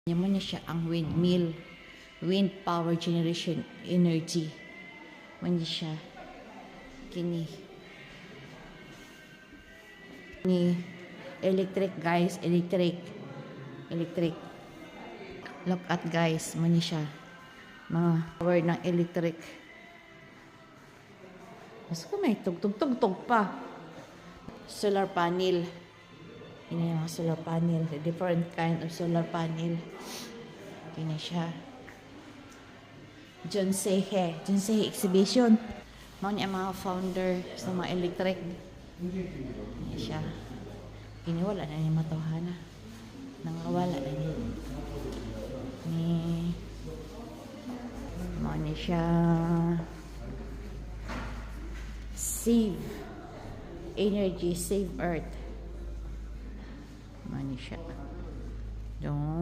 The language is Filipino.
Mo na siya ang windmill, wind power generation energy. Man siya kini ni electric guys, electric. Look at guys, man siya mga power ng electric. Mas ko may tugtog pa. Solar panel. Ini yung mga solar panel. Different kind of solar panel. Kini siya. Junsei exhibition. Mga niya mga founder sa mga electric. Kini siya. Kini wala na niya matuhana. Nangawala na niya. Ni mga niya siya. Save energy, save earth. Mani siya. Doon.